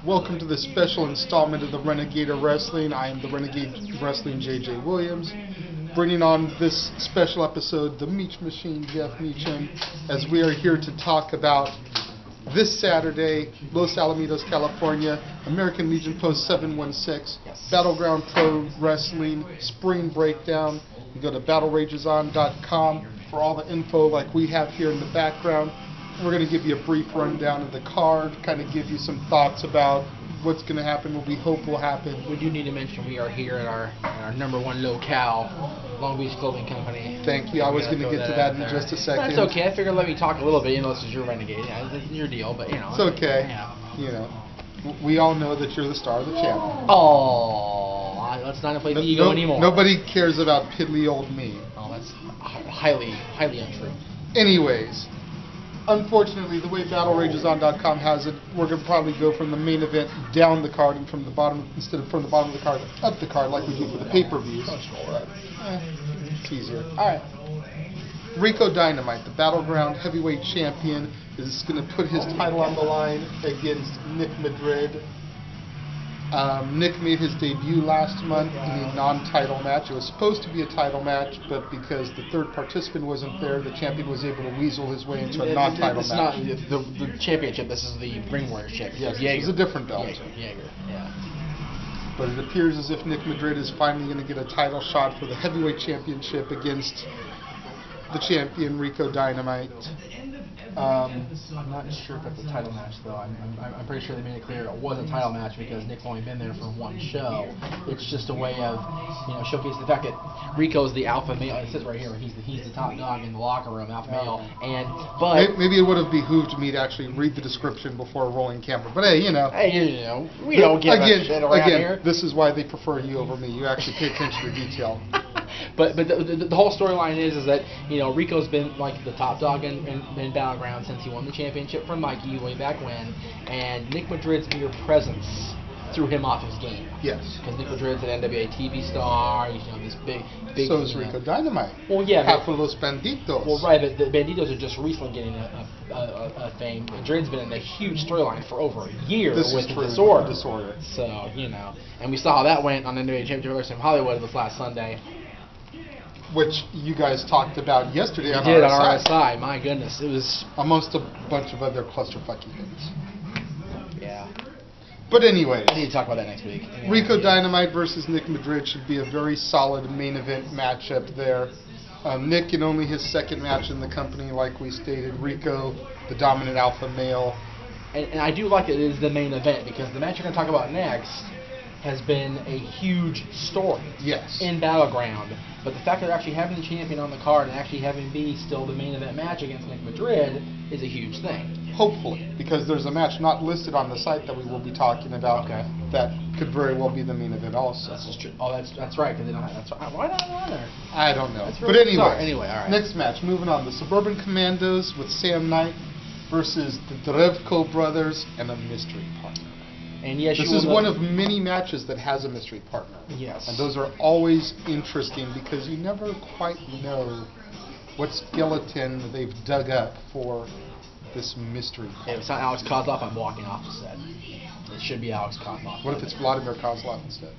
Welcome to this special installment of the Renegade of Wrestling. I am the Renegade Wrestling JJ Williams. Bringing on this special episode, the Meech Machine, Jeff Meacham, as we are here to talk about this Saturday, Los Alamitos, California, American Legion Post 716, Battleground Pro Wrestling Spring Breakdown. You go to BattleRagesOn.com for all the info like we have here in the background. We're going to give you a brief rundown of the card, kind of give you some thoughts about what's going to happen, what we hope will happen. We do need to mention we are here at our number one locale, Long Beach Clothing Company. Thank you. I was going to get to that in just a second. That's okay. I figured let me talk a little bit. You know, this is your Renegade. Yeah, this is your deal, but you know. It's okay. Yeah. You know, we all know that you're the star of the channel. Oh, let's not play the ego anymore. Nobody cares about piddly old me. Oh, that's highly untrue. Anyways. Unfortunately, the way BattleRagesOn.com has it, we're going to probably go from the main event down the card and from the bottom, instead of from the bottom of the card up the card like we do for the pay-per-views. It's easier. Alright. Rico Dynamite, the Battleground Heavyweight Champion, is going to put his title on the line against Nick Madrid. Nick made his debut last month in a non-title match. It was supposed to be a title match, but because the third participant wasn't there, the champion was able to weasel his way into a non-title match. It's not the championship. This is the Ring Warrior Championship. Yes, it's a different belt. Jaeger, yeah. But it appears as if Nick Madrid is finally going to get a title shot for the heavyweight championship against the champion Rico Dynamite. I'm not sure if it's a title match, though. I'm pretty sure they made it clear it was a title match because Nick's only been there for one show. It's just a way of, showcasing the fact that Rico's the alpha male. It says right here, he's the top dog in the locker room, alpha male. But maybe it would have behooved me to actually read the description before rolling camera. But hey, we don't give a shit around here. This is why they prefer you over me. You actually pay attention to detail. But the whole storyline is that Rico's been like the top dog in Battleground since he won the championship from Mikey way back when, and Nick Madrid's mere presence threw him off his game. Yes. Because Nick Madrid's an NWA TV star. He's this big. So is Rico Dynamite. Well, yeah. Half of los Banditos. Well, right, but the Banditos are just recently getting a fame. Madrid's been in a huge storyline for over a year with Disorder. So and we saw how that went on NWA Championship Wrestling in Hollywood this last Sunday. Which you guys talked about yesterday on RSI. My goodness, it was amongst a bunch of other clusterfucky things. Yeah. But anyway, I need to talk about that next week. Rico Dynamite versus Nick Madrid should be a very solid main event matchup there. Nick in only his second match in the company, like we stated. Rico, the dominant alpha male. And I do like it is the main event because the match you're going to talk about next has been a huge story in Battleground. But the fact that they're actually having the champion on the card and actually having be still the main event match against Nick Madrid is a huge thing. Hopefully, because there's a match not listed on the site that we will be talking about that could very well be the main event also. That's true. Oh, that's right. Because they don't have. Why not on there? I don't know. Really, but anyway, all right. Next match, moving on. The Suburban Commandos with Sam Knight versus the Drevko brothers and a mystery partner. And yes, this is one of many matches that has a mystery partner. Yes. And those are always interesting because you never quite know what skeleton they've dug up for this mystery partner. If it's not Alex Kozlov, I'm walking off the set. It should be Alex Kozlov. What if it's Vladimir Kozlov instead?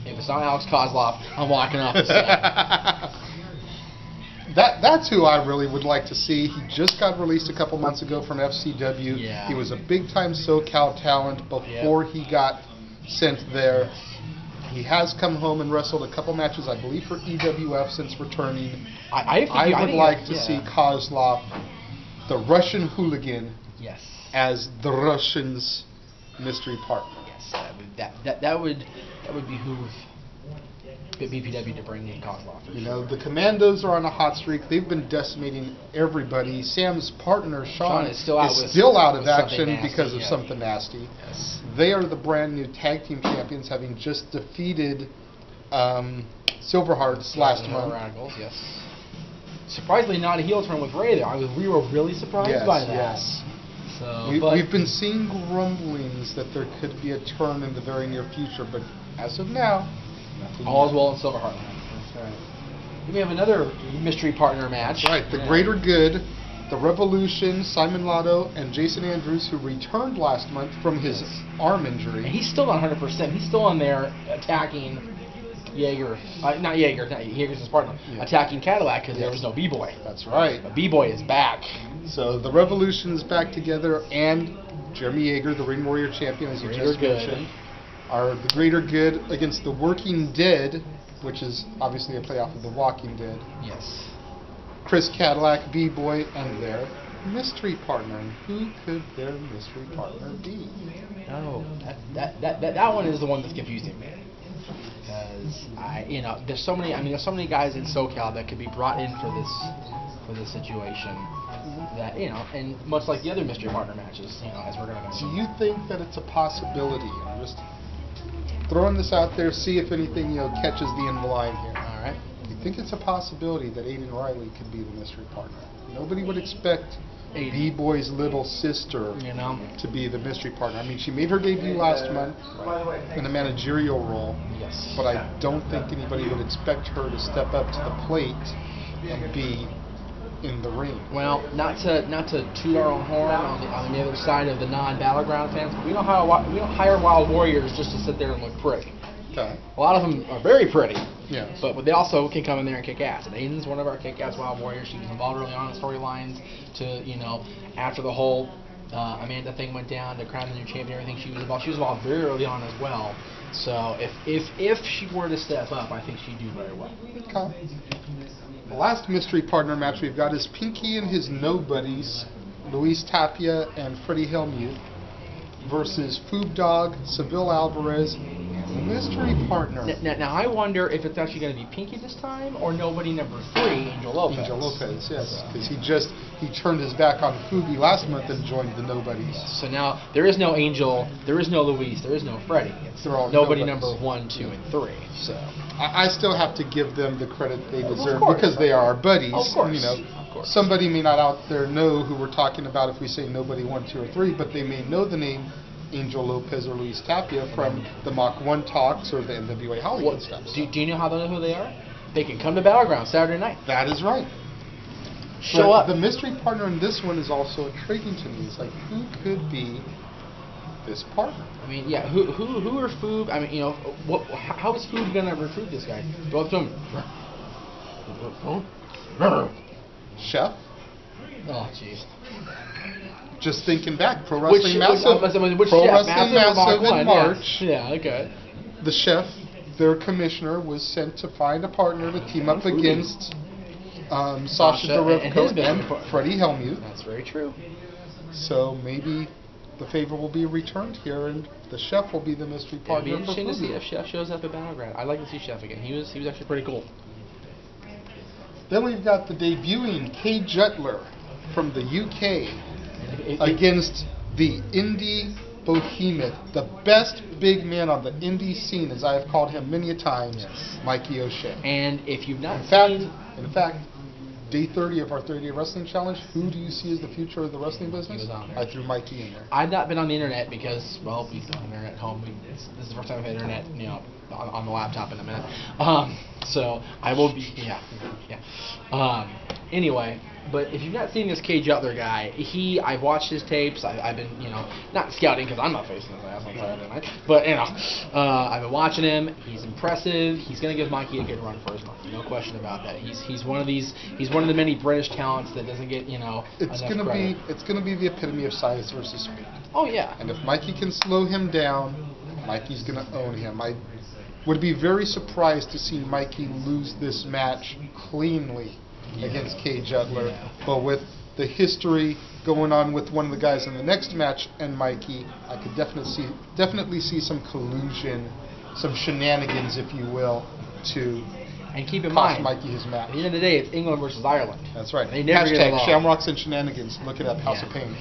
If it's not Alex Kozlov, I'm walking off the set. That's who I really would like to see. He just got released a couple months ago from FCW. Yeah. He was a big-time SoCal talent before he got sent there. He has come home and wrestled a couple matches, I believe, for EWF since returning. I would like to see Kozlov, the Russian hooligan, as the Russians' mystery partner. Yes, that would behoove BPW to bring in Kozlov. The Commandos are on a hot streak. They've been decimating everybody. Sam's partner, Sean is still out of action because of something nasty. Yes. They are the brand new tag team champions, having just defeated Silverhearts last month. Radicals, yes. Surprisingly, not a heel turn with Ray there. We were really surprised by that. Yes. So, we've been seeing grumblings that there could be a turn in the very near future, but as of now, all is well in Silverheart Land. That's right. We have another mystery partner match. That's right. The Greater Good, The Revolution, Simon Lotto, and Jason Andrews, who returned last month from his arm injury. And he's still not 100%. He's still in there attacking Jaeger. Not Jaeger. Jaeger's his partner. Yeah. Attacking Cadillac because there was no B-Boy. That's right. But B-Boy is back. So the Revolution's back together, and Jeremy Jaeger, the Ring Warrior champion, as you just mentioned, are the greater good against the Working Dead, which is obviously a playoff of the Walking Dead. Yes. Chris Cadillac, B-Boy, and their mystery partner. And who could their mystery partner be? Oh, that one is the one that's confusing me. Because there's so many guys in SoCal that could be brought in for this situation. That and much like the other mystery partner matches, as we're gonna. Do you think that it's a possibility? I'm just throwing this out there, see if anything catches the end of the line here. All right. I think it's a possibility that Aiden Riley could be the mystery partner. Nobody would expect B-Boy's little sister to be the mystery partner. I mean, she made her debut last month in a managerial role, yes, but I don't think anybody would expect her to step up to the plate and be in the ring. Well, not to toot our own horn on the other side of the non-Battleground fans, but we don't hire Wild Warriors just to sit there and look pretty. Okay. A lot of them are very pretty. Yes. But they also can come in there and kick ass. And Aiden's one of our kick-ass Wild Warriors. She was involved early on in storylines to, after the whole Amanda thing went down, to crown the new champion and everything, she was involved very early on as well. So if she were to step up, I think she'd do very well. Okay. The last mystery partner match we've got is Pinky and his nobodies, Luis Tapia and Freddie Hellmuth, versus Foob Dog, Seville Alvarez, mystery partner. Now I wonder if it's actually going to be Pinky this time or nobody number 3, Angel Lopez. Angel Lopez, yes, because he turned his back on Fubi last month and joined the Nobodies. So now there is no Angel, there is no Luis, there is no Freddie. It's all nobody nobodies. number 1, 2, and 3. So I still have to give them the credit they deserve course. because they are our buddies. Of course. Of course. Somebody may not out there know who we're talking about if we say nobody 1, 2, or 3, but they may know the name Angel Lopez or Luis Tapia from the Mach 1 talks or the NWA Hollywood stuff. Do you know how they know who they are? They can come to Battleground Saturday night. That is right. Show but up. The mystery partner in this one is also intriguing to me. It's like, who could be this partner? I mean, yeah, who are Foob? I mean, how is Foob going to recruit this guy? Go up to him. Chef? Oh, jeez. Just thinking back, Pro Wrestling Massive, which Pro chef? Wrestling Massive in March. Yeah, okay. The Chef, their commissioner, was sent to find a partner to team up against Sasha Derevko and Freddie Hellmuth. That's very true. So maybe the favor will be returned here, and the Chef will be the mystery partner. It'd be interesting to see if Chef shows up at Battleground. I'd like to see Chef again. He was actually pretty cool. Then we've got the debuting Kay Juggler from the UK against the indie behemoth, the best big man on the indie scene, as I have called him many a times, yes. Mikey OShea. And if you've not in fact, day 30 of our 30-day wrestling challenge, who do you see as the future of the wrestling business? I threw Mikey in there. I've not been on the internet because, well, we've been on the internet at home. This is the first time I've had internet, on the laptop in a minute. So I will be, anyway, but if you've not seen this Kay Juggler guy, I've watched his tapes. I've been, not scouting because I'm not facing his ass on Saturday night, but I've been watching him. He's impressive. He's going to give Mikey a good run for his money, no question about that. He's one of the many British talents that doesn't get It's going to be the epitome of size versus speed. Oh yeah. And if Mikey can slow him down, Mikey's going to own him. I would be very surprised to see Mikey lose this match cleanly against Kay Juggler. Yeah. But with the history going on with one of the guys in the next match and Mikey, I could definitely see some collusion, some shenanigans, if you will, to keep in cost mind, Mikey his match. At the end of the day, it's England versus Ireland. That's right. They never get along. Shamrocks and Shenanigans. Look it up. House of Pain.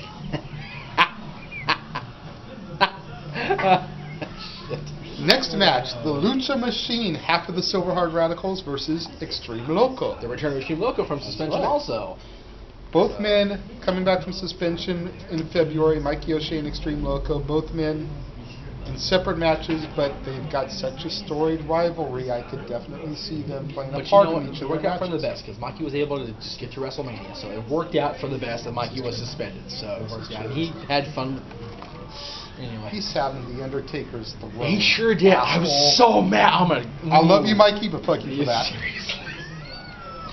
Next match, the Lucha Machine, half of the Silver Hard Radicals versus Extreme Loco. The return of Extreme Loco from suspension also. Both men coming back from suspension in February, Mikey OShea and Extreme Loco. Both men in separate matches, but they've got such a storied rivalry. I could definitely see them playing a part in each it of worked their out for the matches. best because Mikey was able to just get to WrestleMania, so it worked out for the best that Mikey was suspended. So it worked out. He had fun. Anyway, He sat in the Undertaker's throne. he sure did. I was so mad. I love you, Mikey, but fuck you for that.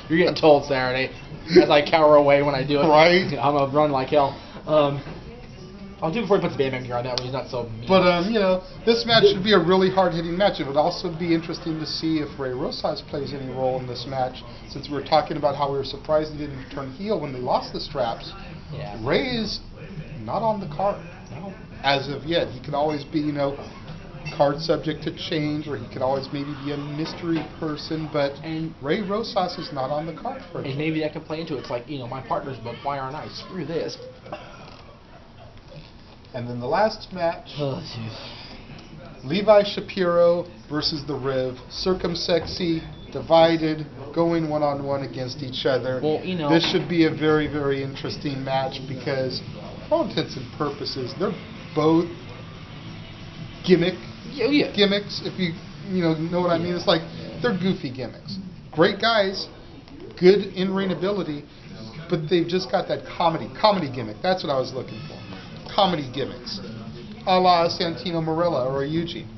You're getting told Saturday as I cower away when I do it. Right. I'm gonna run like hell. I'll do it before he puts the bandana gear on. That way he's not so mean. But this match should be a really hard-hitting match. It would also be interesting to see if Rey Rosas plays any role in this match, since we were talking about how we were surprised he didn't turn heel when they lost the straps. Yeah. Rey is not on the card as of yet. He could always be, card subject to change, or he could always maybe be a mystery person, but Rey Rosas is not on the card for it. And maybe that can play into it. It's like, my partner's book, why aren't I? Screw this. And then the last match, Oh, jeez. Levi Shapiro versus the Riv, circumsexy, divided, going one-on-one against each other. Well, this should be a very, very interesting match because, for all intents and purposes, they're both gimmicks, if you know what I mean. It's like they're goofy gimmicks. Great guys, good in-ring ability, but they've just got that comedy gimmick. That's what I was looking for. Comedy gimmicks, a la Santino Marella or Eugene.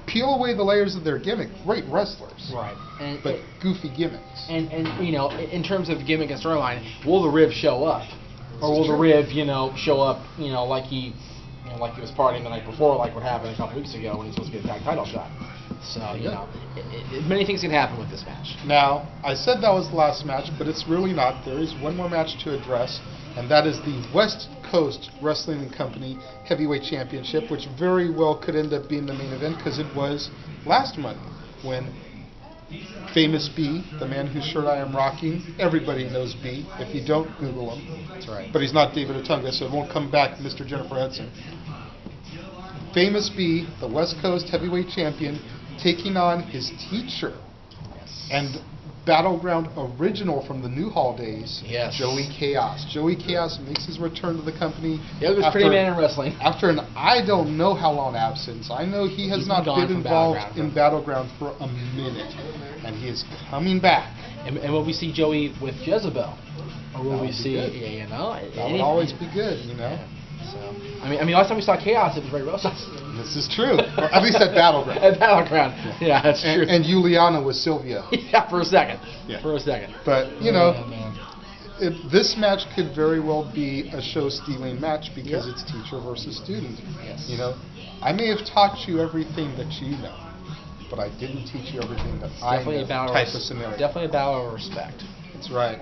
Peel away the layers of their gimmick, great wrestlers, Right. but goofy gimmicks. And in terms of gimmick and storyline, will the Riv show up, or will the Riv show up like he was partying the night before, like what happened a couple weeks ago when he was supposed to get a tag title shot. So many things can happen with this match. Now, I said that was the last match, but it's really not. There is one more match to address, and that is the West Coast Wrestling Company Heavyweight Championship, which very well could end up being the main event because it was last month when Famous B, the man whose shirt I am rocking, everybody knows B. If you don't, Google him. That's right. But he's not David Otunga, so it won't come back, Mr. Jennifer Hudson. Famous B, the West Coast Heavyweight Champion, taking on his teacher and Battleground original from the Newhall days, Joey Chaos. Joey Chaos makes his return to the company. Yeah, he was pretty man in wrestling. After an I don't know how long absence. I know he has not been involved in Battleground for a minute, and he is coming back. And will we see Joey with Jezebel? Or will we see, that would always be good, So, I mean, last time we saw Chaos, it was Rey Rosas. This is true. Or at least at Battleground. At Battleground. Yeah, that's true. And Juliana was Sylvia. Yeah, for a second. Yeah. For a second. But, this match could very well be a show-stealing match because it's teacher versus student. Yes. I may have taught you everything that you know, but I didn't teach you everything that I know. Type of scenario. Definitely a battle of respect. That's right.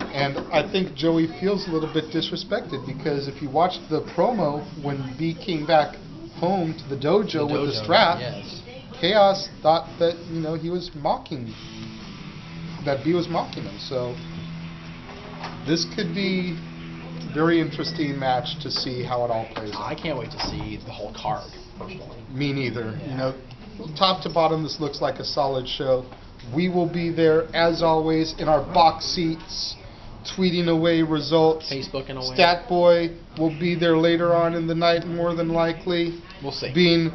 And I think Joey feels a little bit disrespected because if you watched the promo when B came back home to the dojo with the strap, Chaos thought that, he was mocking, that B was mocking him. So this could be a very interesting match to see how it all plays out. I can't wait to see the whole card, personally. Me neither. Top to bottom, this looks like a solid show. We will be there, as always, in our box seats, tweeting away results. Facebooking away. Stat Boy will be there later on in the night, more than likely. We'll see. Being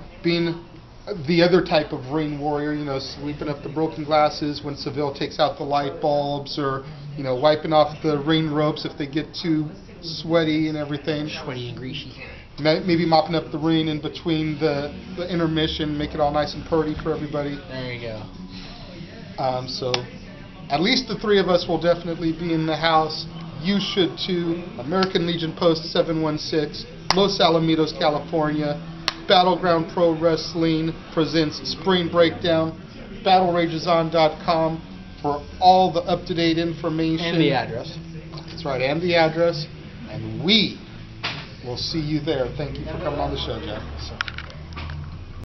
the other type of ring warrior, sweeping up the broken glasses when Seville takes out the light bulbs, or, wiping off the ring ropes if they get too sweaty and everything. Sweaty and greasy. Maybe mopping up the ring in between the intermission, make it all nice and purty for everybody. There you go. So, at least the three of us will definitely be in the house. You should too. American Legion Post 716, Los Alamitos, California. Battleground Pro Wrestling presents Spring Breakdown. BattleRagesOn.com for all the up-to-date information. And the address. That's right, and the address. And we will see you there. Thank you for coming on the show, Jeff.